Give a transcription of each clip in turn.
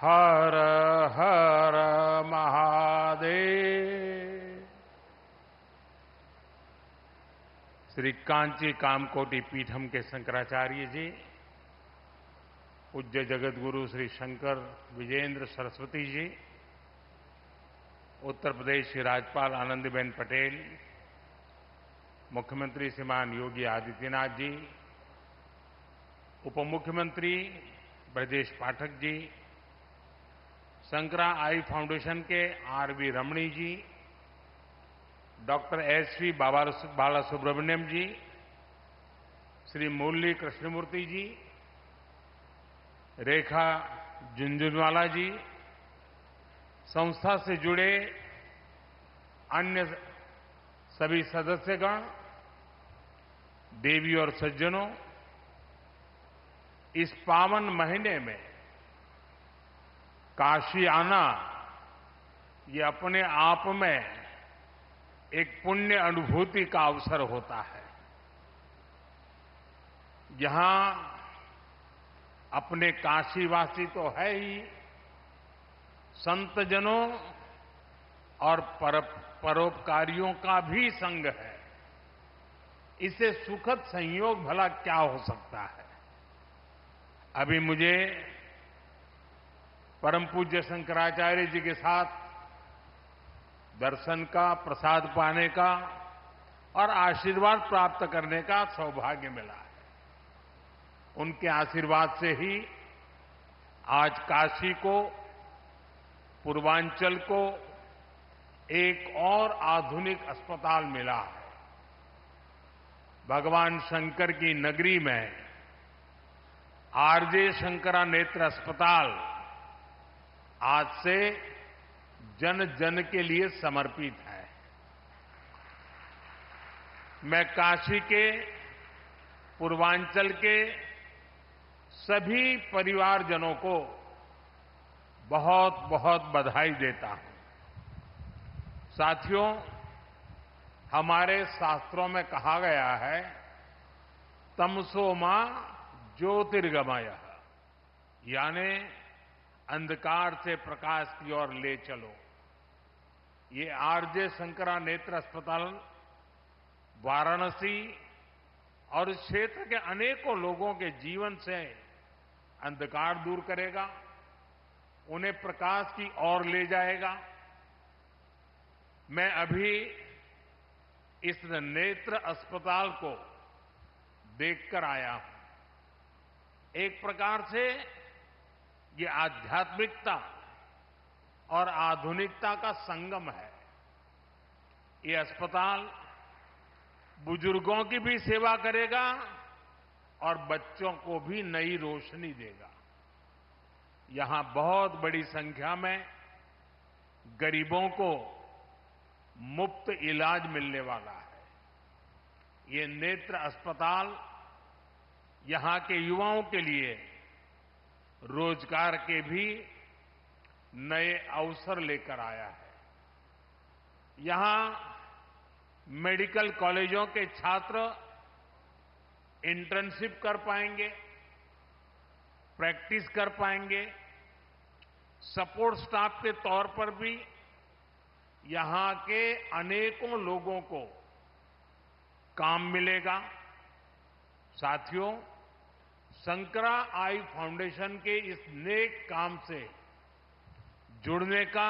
हर हर महादेव। श्री कांची कामकोटि पीठम के शंकराचार्य जी, पूज्य जगत गुरु श्री शंकर विजेंद्र सरस्वती जी, उत्तर प्रदेश की राज्यपाल आनंदीबेन पटेल, मुख्यमंत्री श्रीमान योगी आदित्यनाथ जी, उप मुख्यमंत्री ब्रजेश पाठक जी, शंकरा आई फाउंडेशन के आरवी रमणी जी, डॉक्टर एसवी बालासुब्रमण्यम जी, श्री मुरली कृष्णमूर्ति जी, रेखा झुंझुनवाला जी, संस्था से जुड़े अन्य सभी सदस्यगण, देवी और सज्जनों, इस पावन महीने में काशी आना ये अपने आप में एक पुण्य अनुभूति का अवसर होता है। यहां अपने काशीवासी तो है ही, संतजनों और परोपकारियों का भी संग है। इसे सुखद संयोग भला क्या हो सकता है। अभी मुझे परम पूज्य शंकराचार्य जी के साथ दर्शन का, प्रसाद पाने का और आशीर्वाद प्राप्त करने का सौभाग्य मिला है। उनके आशीर्वाद से ही आज काशी को, पूर्वांचल को एक और आधुनिक अस्पताल मिला है। भगवान शंकर की नगरी में आरजे शंकरा नेत्र अस्पताल आज से जन जन के लिए समर्पित है। मैं काशी के, पूर्वांचल के सभी परिवारजनों को बहुत बहुत बधाई देता हूं। साथियों, हमारे शास्त्रों में कहा गया है, तमसो मां ज्योतिर्गमय, यानी अंधकार से प्रकाश की ओर ले चलो। ये आरजे शंकरा नेत्र अस्पताल वाराणसी और इस क्षेत्र के अनेकों लोगों के जीवन से अंधकार दूर करेगा, उन्हें प्रकाश की ओर ले जाएगा। मैं अभी इस नेत्र अस्पताल को देखकर आया हूं। एक प्रकार से ये आध्यात्मिकता और आधुनिकता का संगम है। ये अस्पताल बुजुर्गों की भी सेवा करेगा और बच्चों को भी नई रोशनी देगा। यहां बहुत बड़ी संख्या में गरीबों को मुफ्त इलाज मिलने वाला है। ये नेत्र अस्पताल यहां के युवाओं के लिए रोजगार के भी नए अवसर लेकर आया है। यहां मेडिकल कॉलेजों के छात्र इंटर्नशिप कर पाएंगे, प्रैक्टिस कर पाएंगे। सपोर्ट स्टाफ के तौर पर भी यहां के अनेकों लोगों को काम मिलेगा। साथियों, शंकरा आई फाउंडेशन के इस नेक काम से जुड़ने का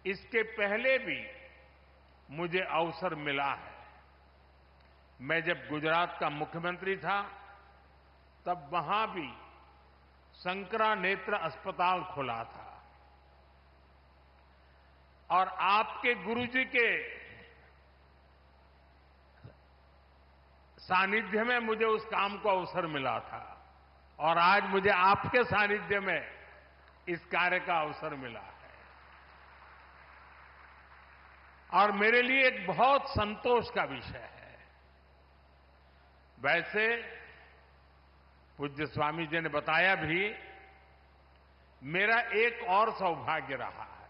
इसके पहले भी मुझे अवसर मिला है। मैं जब गुजरात का मुख्यमंत्री था, तब वहां भी शंकरा नेत्र अस्पताल खुला था और आपके गुरुजी के सानिध्य में मुझे उस काम को अवसर मिला था और आज मुझे आपके सानिध्य में इस कार्य का अवसर मिला है। और मेरे लिए एक बहुत संतोष का विषय है। वैसे पूज्य स्वामी जी ने बताया भी, मेरा एक और सौभाग्य रहा है।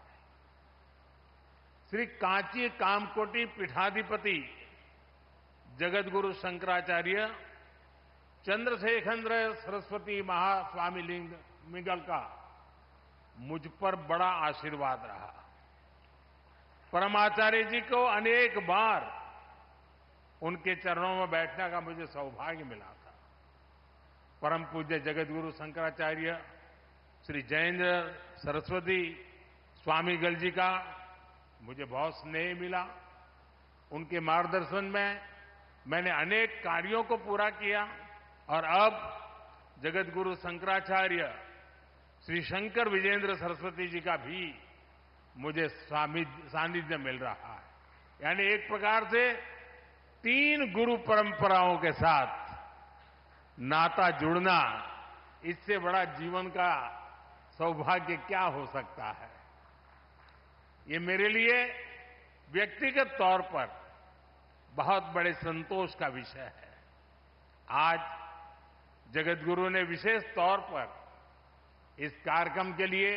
श्री कांची कामकोटि पीठाधिपति जगतगुरु शंकराचार्य चंद्रशेखर सरस्वती महास्वामी लिंग मिगल का मुझ पर बड़ा आशीर्वाद रहा। परमाचार्य जी को अनेक बार उनके चरणों में बैठने का मुझे सौभाग्य मिला था। परम पूज्य जगतगुरु शंकराचार्य श्री जयेंद्र सरस्वती स्वामीगल जी का मुझे बहुत स्नेह मिला। उनके मार्गदर्शन में मैंने अनेक कार्यों को पूरा किया और अब जगतगुरु शंकराचार्य श्री शंकर विजेंद्र सरस्वती जी का भी मुझे सानिध्य मिल रहा है। यानी एक प्रकार से 3 गुरु परंपराओं के साथ नाता जुड़ना, इससे बड़ा जीवन का सौभाग्य क्या हो सकता है। ये मेरे लिए व्यक्तिगत तौर पर बहुत बड़े संतोष का विषय है। आज जगतगुरु ने विशेष तौर पर इस कार्यक्रम के लिए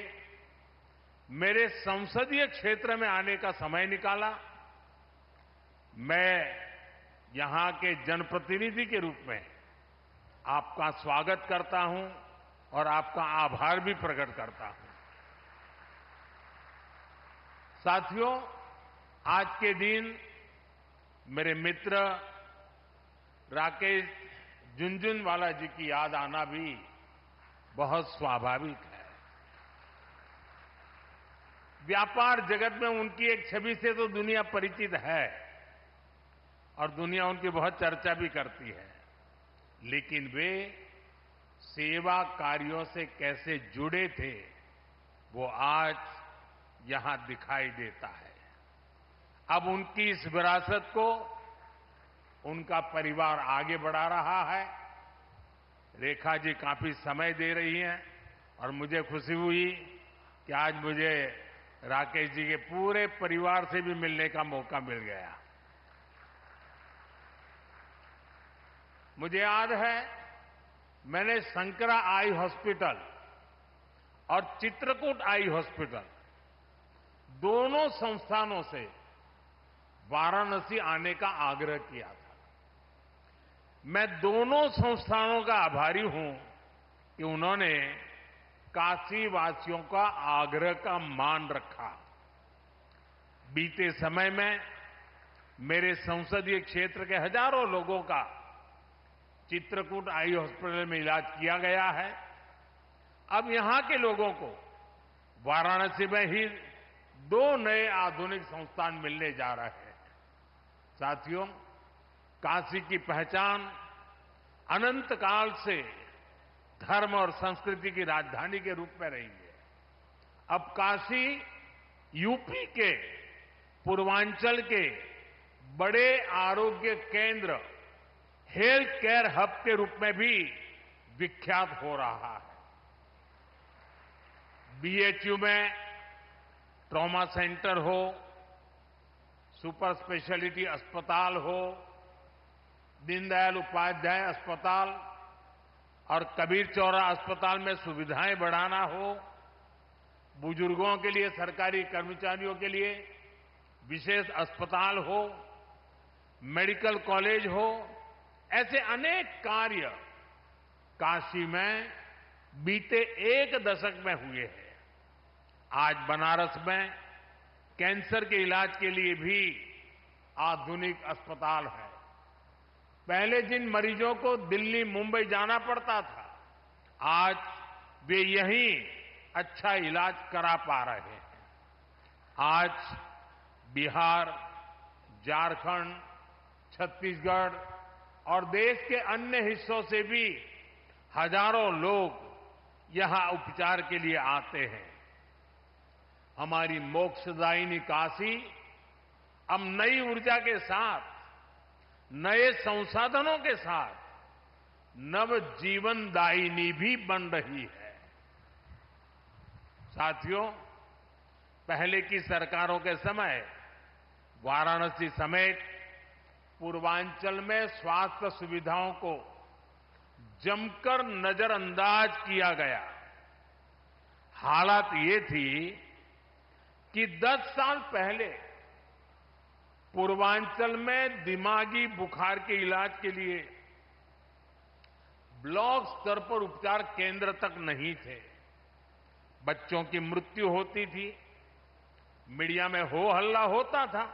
मेरे संसदीय क्षेत्र में आने का समय निकाला। मैं यहां के जनप्रतिनिधि के रूप में आपका स्वागत करता हूं और आपका आभार भी प्रकट करता हूं। साथियों, आज के दिन मेरे मित्र राकेश झुनझुनवाला जी की याद आना भी बहुत स्वाभाविक है। व्यापार जगत में उनकी एक छवि से तो दुनिया परिचित है और दुनिया उनकी बहुत चर्चा भी करती है, लेकिन वे सेवा कार्यों से कैसे जुड़े थे वो आज यहां दिखाई देता है। अब उनकी इस विरासत को उनका परिवार आगे बढ़ा रहा है। रेखा जी काफी समय दे रही हैं और मुझे खुशी हुई कि आज मुझे राकेश जी के पूरे परिवार से भी मिलने का मौका मिल गया। मुझे याद है, मैंने शंकरा आई हॉस्पिटल और चित्रकूट आई हॉस्पिटल दोनों संस्थानों से वाराणसी आने का आग्रह किया था। मैं दोनों संस्थानों का आभारी हूं कि उन्होंने काशी वासियों का आग्रह का मान रखा। बीते समय में मेरे संसदीय क्षेत्र के हजारों लोगों का चित्रकूट आई हॉस्पिटल में इलाज किया गया है। अब यहां के लोगों को वाराणसी में ही 2 नए आधुनिक संस्थान मिलने जा रहे हैं। साथियों, काशी की पहचान अनंत काल से धर्म और संस्कृति की राजधानी के रूप में रही है। अब काशी यूपी के पूर्वांचल के बड़े आरोग्य केंद्र, हेल्थ केयर हब के रूप में भी विख्यात हो रहा है। बीएचयू में ट्रॉमा सेंटर हो, सुपर स्पेशलिटी अस्पताल हो, दीनदयाल उपाध्याय अस्पताल और कबीर चौरा अस्पताल में सुविधाएं बढ़ाना हो, बुजुर्गों के लिए, सरकारी कर्मचारियों के लिए विशेष अस्पताल हो, मेडिकल कॉलेज हो, ऐसे अनेक कार्य काशी में बीते 1 दशक में हुए हैं। आज बनारस में कैंसर के इलाज के लिए भी आधुनिक अस्पताल है। पहले जिन मरीजों को दिल्ली, मुंबई जाना पड़ता था, आज वे यहीं अच्छा इलाज करा पा रहे हैं। आज बिहार, झारखंड, छत्तीसगढ़ और देश के अन्य हिस्सों से भी हजारों लोग यहां उपचार के लिए आते हैं। हमारी मोक्षदायिनी काशी अब नई ऊर्जा के साथ, नए संसाधनों के साथ नव जीवनदायिनी भी बन रही है। साथियों, पहले की सरकारों के समय वाराणसी समेत पूर्वांचल में स्वास्थ्य सुविधाओं को जमकर नजरअंदाज किया गया। हालात ये थी कि 10 साल पहले पूर्वांचल में दिमागी बुखार के इलाज के लिए ब्लॉक स्तर पर उपचार केंद्र तक नहीं थे। बच्चों की मृत्यु होती थी, मीडिया में हो हल्ला होता था,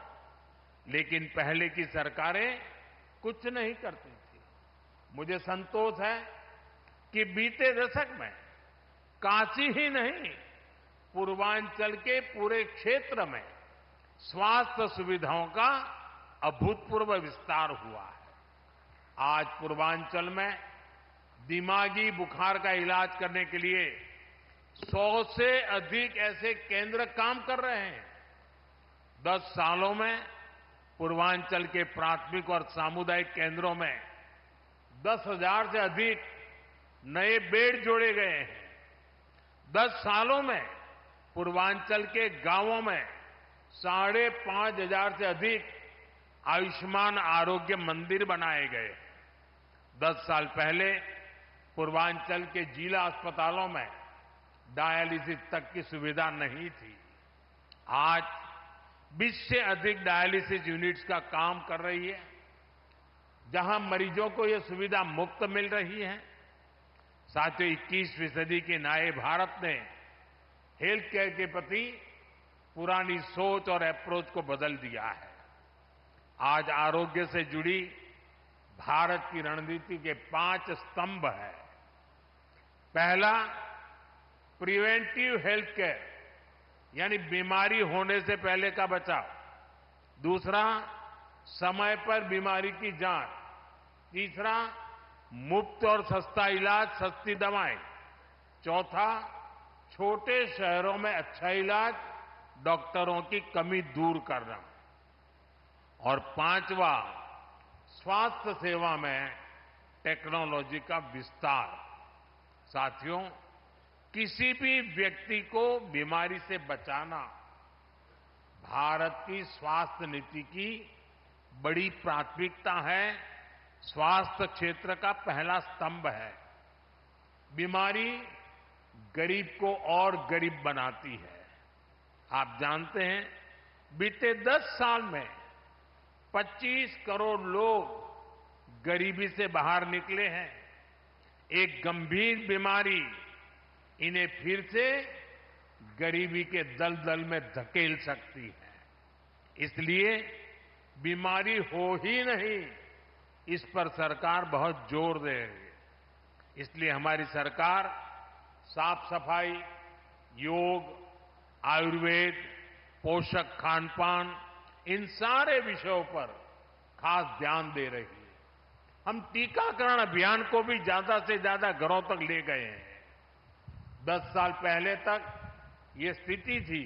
लेकिन पहले की सरकारें कुछ नहीं करती थी। मुझे संतोष है कि बीते दशक में काशी ही नहीं, पूर्वांचल के पूरे क्षेत्र में स्वास्थ्य सुविधाओं का अभूतपूर्व विस्तार हुआ है। आज पूर्वांचल में दिमागी बुखार का इलाज करने के लिए 100 से अधिक ऐसे केंद्र काम कर रहे हैं। 10 सालों में पूर्वांचल के प्राथमिक और सामुदायिक केंद्रों में 10,000 से अधिक नए बेड जोड़े गए हैं। 10 सालों में पूर्वांचल के गांवों में 5,500 से अधिक आयुष्मान आरोग्य मंदिर बनाए गए। 10 साल पहले पूर्वांचल के जिला अस्पतालों में डायलिसिस तक की सुविधा नहीं थी। आज 20 से अधिक डायलिसिस यूनिट्स का काम कर रही है, जहां मरीजों को यह सुविधा मुफ्त मिल रही है। साथियों, 21वीं सदी के नए भारत ने हेल्थ केयर के प्रति पुरानी सोच और अप्रोच को बदल दिया है। आज आरोग्य से जुड़ी भारत की रणनीति के 5 स्तंभ हैं। पहला, प्रिवेंटिव हेल्थ केयर, यानी बीमारी होने से पहले का बचाव। दूसरा, समय पर बीमारी की जांच। तीसरा, मुफ्त और सस्ता इलाज, सस्ती दवाएं। चौथा, छोटे शहरों में अच्छा इलाज, डॉक्टरों की कमी दूर करना। और पांचवा, स्वास्थ्य सेवा में टेक्नोलॉजी का विस्तार। साथियों, किसी भी व्यक्ति को बीमारी से बचाना भारत की स्वास्थ्य नीति की बड़ी प्राथमिकता है, स्वास्थ्य क्षेत्र का पहला स्तंभ है। बीमारी गरीब को और गरीब बनाती है। आप जानते हैं, बीते 10 साल में 25 करोड़ लोग गरीबी से बाहर निकले हैं। एक गंभीर बीमारी इन्हें फिर से गरीबी के दलदल में धकेल सकती है। इसलिए बीमारी हो ही नहीं, इस पर सरकार बहुत जोर दे रही है। इसलिए हमारी सरकार साफ सफाई, योग, आयुर्वेद, पोषक खान पान, इन सारे विषयों पर खास ध्यान दे रही है। हम टीकाकरण अभियान को भी ज्यादा से ज्यादा घरों तक ले गए हैं। 10 साल पहले तक ये स्थिति थी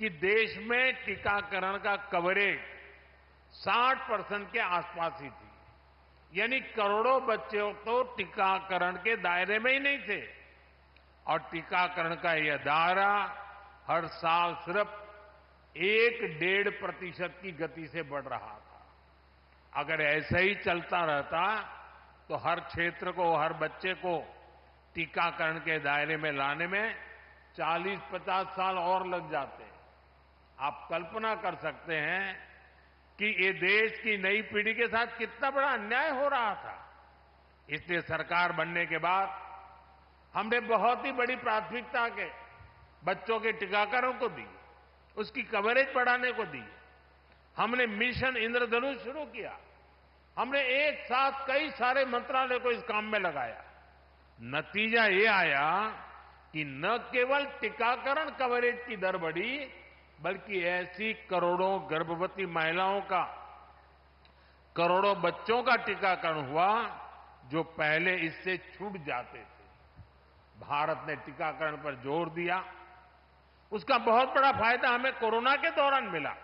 कि देश में टीकाकरण का कवरेज 60% के आसपास ही थी, यानी करोड़ों बच्चे तो टीकाकरण के दायरे में ही नहीं थे। और टीकाकरण का यह दायरा हर साल सिर्फ 1-1.5% की गति से बढ़ रहा था। अगर ऐसे ही चलता रहता तो हर क्षेत्र को, हर बच्चे को टीकाकरण के दायरे में लाने में 40-50 साल और लग जाते। आप कल्पना कर सकते हैं कि ये देश की नई पीढ़ी के साथ कितना बड़ा अन्याय हो रहा था। इसलिए सरकार बनने के बाद हमने बहुत ही बड़ी प्राथमिकता के बच्चों के टीकाकरण को दी, उसकी कवरेज बढ़ाने को दी। हमने मिशन इंद्रधनुष शुरू किया। हमने एक साथ कई सारे मंत्रालय को इस काम में लगाया। नतीजा ये आया कि न केवल टीकाकरण कवरेज की दर बढ़ी, बल्कि ऐसी करोड़ों गर्भवती महिलाओं का, करोड़ों बच्चों का टीकाकरण हुआ जो पहले इससे छूट जाते थे। भारत ने टीकाकरण पर जोर दिया। उसका बहुत बड़ा फायदा हमें कोरोना के दौरान मिला।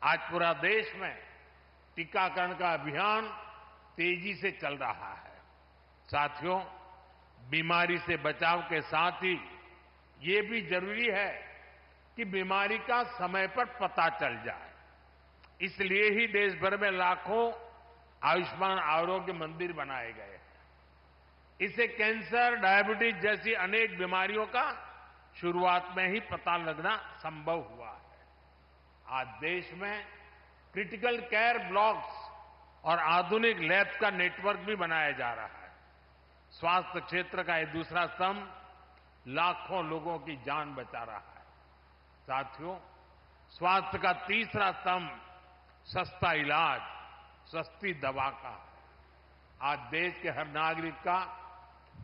आज पूरा देश में टीकाकरण का अभियान तेजी से चल रहा है। साथियों, बीमारी से बचाव के साथ ही ये भी जरूरी है कि बीमारी का समय पर पता चल जाए। इसलिए ही देश भर में लाखों आयुष्मान आरोग्य मंदिर बनाए गए हैं। इससे कैंसर, डायबिटीज जैसी अनेक बीमारियों का शुरुआत में ही पता लगना संभव हुआ है। आज देश में क्रिटिकल केयर ब्लॉक्स और आधुनिक लैब्स का नेटवर्क भी बनाया जा रहा है। स्वास्थ्य क्षेत्र का ये दूसरा स्तंभ लाखों लोगों की जान बचा रहा है। साथियों, स्वास्थ्य का तीसरा स्तंभ सस्ता इलाज, सस्ती दवा का है। आज देश के हर नागरिक का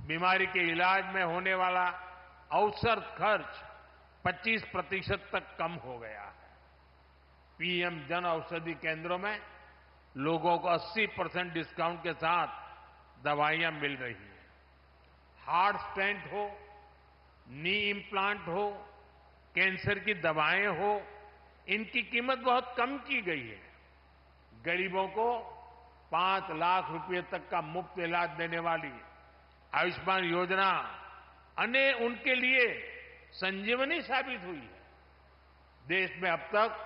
बीमारी के इलाज में होने वाला औसत खर्च 25% तक कम हो गया है। पीएम जन औषधि केंद्रों में लोगों को 80% डिस्काउंट के साथ दवाइयां मिल रही हैं। हार्ट स्टेंट हो, नी इम्प्लांट हो, कैंसर की दवाएं हो, इनकी कीमत बहुत कम की गई है। गरीबों को 5 लाख रुपए तक का मुफ्त इलाज देने वाली आयुष्मान योजना उनके लिए संजीवनी साबित हुई है। देश में अब तक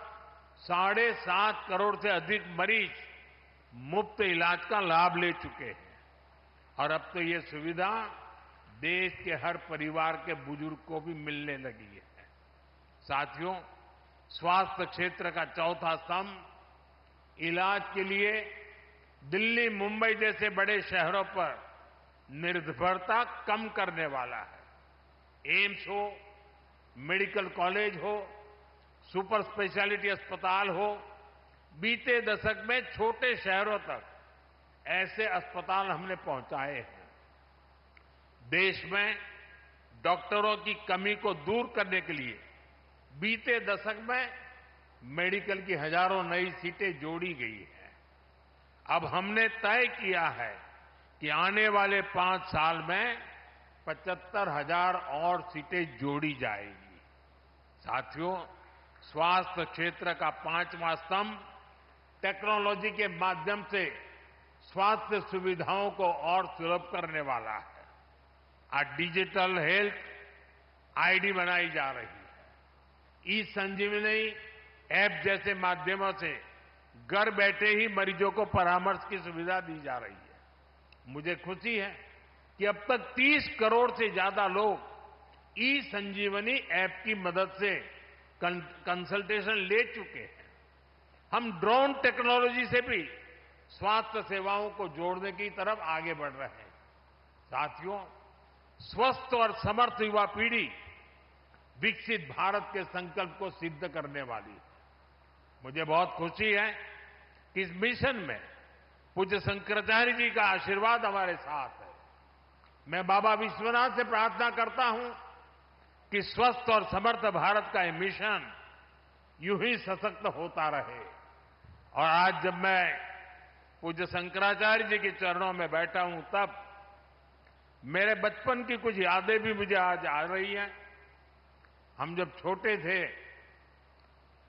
7.5 करोड़ से अधिक मरीज मुफ्त इलाज का लाभ ले चुके हैं और अब तो ये सुविधा देश के हर परिवार के बुजुर्ग को भी मिलने लगी है। साथियों, स्वास्थ्य क्षेत्र का चौथा स्तंभ इलाज के लिए दिल्ली, मुंबई जैसे बड़े शहरों पर निर्भरता कम करने वाला है। एम्स हो, मेडिकल कॉलेज हो, सुपर स्पेशलिटी अस्पताल हो, बीते दशक में छोटे शहरों तक ऐसे अस्पताल हमने पहुंचाए हैं। देश में डॉक्टरों की कमी को दूर करने के लिए बीते दशक में मेडिकल की हजारों नई सीटें जोड़ी गई हैं। अब हमने तय किया है कि आने वाले 5 साल में 75,000 और सीटें जोड़ी जाएगी। साथियों, स्वास्थ्य क्षेत्र का 5वां स्तंभ टेक्नोलॉजी के माध्यम से स्वास्थ्य सुविधाओं को और सुलभ करने वाला है। आज डिजिटल हेल्थ आईडी बनाई जा रही है। ई संजीवनी ऐप जैसे माध्यमों से घर बैठे ही मरीजों को परामर्श की सुविधा दी जा रही है। मुझे खुशी है कि अब तक 30 करोड़ से ज्यादा लोग ई संजीवनी ऐप की मदद से कंसल्टेशन ले चुके हैं। हम ड्रोन टेक्नोलॉजी से भी स्वास्थ्य सेवाओं को जोड़ने की तरफ आगे बढ़ रहे हैं। साथियों, स्वस्थ और समर्थ युवा पीढ़ी विकसित भारत के संकल्प को सिद्ध करने वाली है। मुझे बहुत खुशी है कि इस मिशन में पूज्य शंकराचार्य जी का आशीर्वाद हमारे साथ है। मैं बाबा विश्वनाथ से प्रार्थना करता हूं कि स्वस्थ और समर्थ भारत का ये मिशन यूं ही सशक्त होता रहे। और आज जब मैं पूज्य शंकराचार्य जी के चरणों में बैठा हूं, तब मेरे बचपन की कुछ यादें भी मुझे आज आ रही हैं। हम जब छोटे थे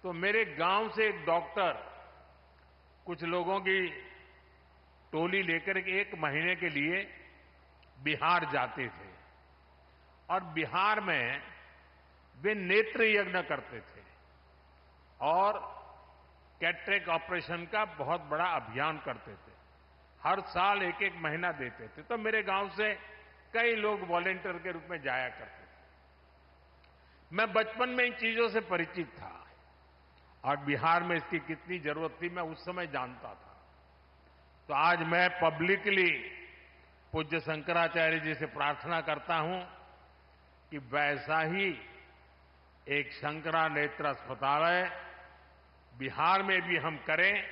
तो मेरे गांव से एक डॉक्टर कुछ लोगों की टोली लेकर 1 महीने के लिए बिहार जाते थे और बिहार में वे नेत्र यज्ञ करते थे और कैटरेक्ट ऑपरेशन का बहुत बड़ा अभियान करते थे। हर साल 1-1 महीना देते थे। तो मेरे गांव से कई लोग वॉलेंटियर के रूप में जाया करते थे। मैं बचपन में इन चीजों से परिचित था और बिहार में इसकी कितनी जरूरत थी मैं उस समय जानता था। तो आज मैं पब्लिकली पूज्य शंकराचार्य जी से प्रार्थना करता हूं कि वैसा ही एक शंकरा नेत्र अस्पताल बिहार में भी हम करें,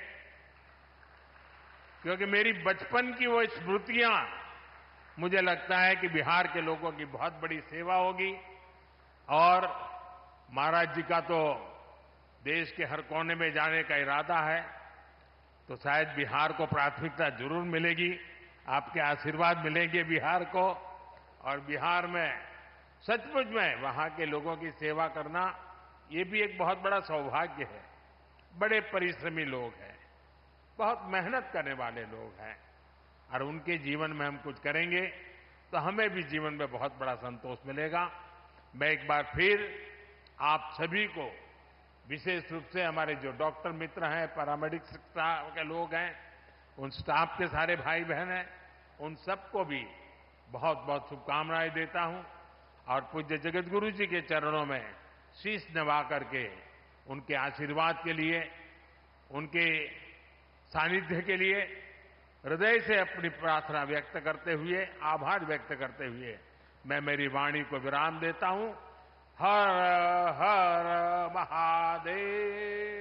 क्योंकि मेरी बचपन की वो स्मृतियां मुझे लगता है कि बिहार के लोगों की बहुत बड़ी सेवा होगी। और महाराज जी का तो देश के हर कोने में जाने का इरादा है, तो शायद बिहार को प्राथमिकता जरूर मिलेगी। आपके आशीर्वाद मिलेंगे बिहार को, और बिहार में सचमुच में वहां के लोगों की सेवा करना ये भी एक बहुत बड़ा सौभाग्य है। बड़े परिश्रमी लोग हैं, बहुत मेहनत करने वाले लोग हैं, और उनके जीवन में हम कुछ करेंगे तो हमें भी जीवन में बहुत बड़ा संतोष मिलेगा। मैं एक बार फिर आप सभी को, विशेष रूप से हमारे जो डॉक्टर मित्र हैं, पैरामेडिक स्टाफ के लोग हैं, उन स्टाफ के सारे भाई बहन हैं, उन सबको भी बहुत बहुत शुभकामनाएं देता हूं और पूज्य जगत गुरु जी के चरणों में शीश नवा करके उनके आशीर्वाद के लिए, उनके सानिध्य के लिए हृदय से अपनी प्रार्थना व्यक्त करते हुए, आभार व्यक्त करते हुए मैं मेरी वाणी को विराम देता हूं। हर हर महादेव।